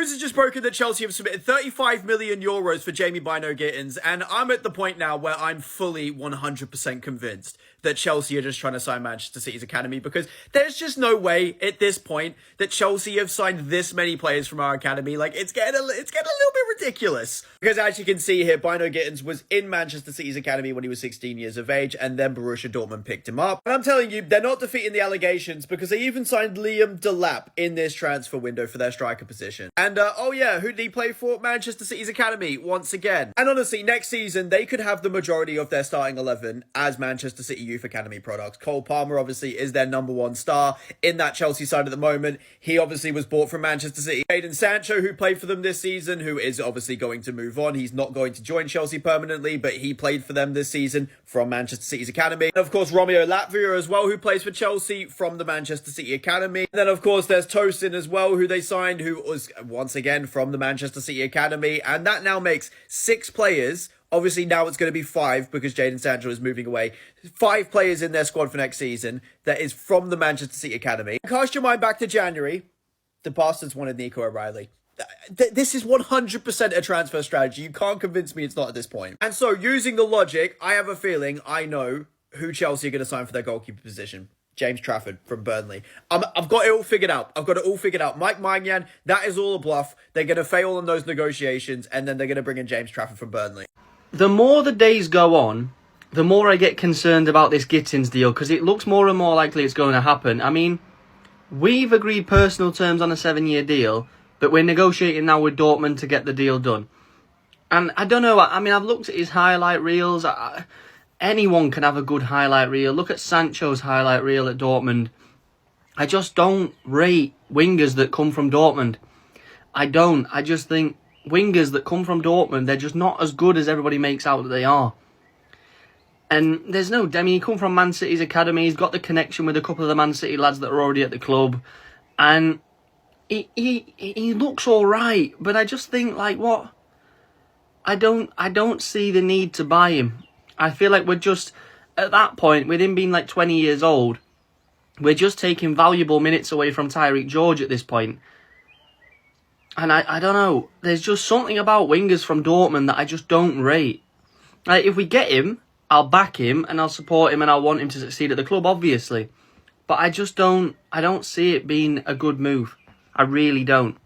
news has just broken that Chelsea have submitted 35 million euros for Jamie Bino Gittens, and I'm at the point now where I'm fully 100% convinced that Chelsea are just trying to sign Manchester City's academy, because there's just no way at this point that Chelsea have signed this many players from our academy. Like, it's getting a little bit ridiculous. Because as you can see here, Bino Gittens was in Manchester City's academy when he was 16 years of age, and then Borussia Dortmund picked him up. And I'm telling you, they're not defeating the allegations, because they even signed Liam Delap in this transfer window for their striker position. And, oh yeah, who did he play for? Manchester City's academy, once again. And honestly, next season, they could have the majority of their starting 11 as Manchester City Youth Academy products. Cole Palmer, obviously, is their #1 star in that Chelsea side at the moment. He obviously was bought from Manchester City. Jadon Sancho, who played for them this season, who is obviously going to move on. He's not going to join Chelsea permanently, but he played for them this season from Manchester City's academy. And of course, Romeo Latvia as well, who plays for Chelsea from the Manchester City academy. And then, of course, there's Tosin as well, who they signed, who was, once again, from the Manchester City academy. And that now makes 6 players. Obviously, now it's going to be 5 because Jadon Sancho is moving away. 5 players in their squad for next season that is from the Manchester City academy. Cast your mind back to January. The bastards wanted Nico O'Reilly. This is 100% a transfer strategy. You can't convince me it's not at this point. And so, using the logic, I have a feeling I know who Chelsea are going to sign for their goalkeeper position. James Trafford from Burnley. I've got it all figured out. I've got it all figured out. Mike Maignan, that is all a bluff. They're going to fail in those negotiations, and then they're going to bring in James Trafford from Burnley. The more the days go on, the more I get concerned about this Gittens deal, because it looks more and more likely it's going to happen. I mean, we've agreed personal terms on a 7-year deal, but we're negotiating now with Dortmund to get the deal done. And I don't know, I mean, I've looked at his highlight reels. Anyone can have a good highlight reel. Look at Sancho's highlight reel at Dortmund. I just don't rate wingers that come from Dortmund. I don't. I just think wingers that come from Dortmund, they're just not as good as everybody makes out that they are. And there's no... I mean, he come from Man City's academy. He's got the connection with a couple of the Man City lads that are already at the club. And he looks all right. But I just think, like, what? I don't see the need to buy him. I feel like we're just, at that point, with him being like 20 years old, we're just taking valuable minutes away from Tyreek George at this point. And I don't know, there's just something about wingers from Dortmund that I just don't rate. Like, if we get him, I'll back him and I'll support him and I'll want him to succeed at the club, obviously. But I don't see it being a good move. I really don't.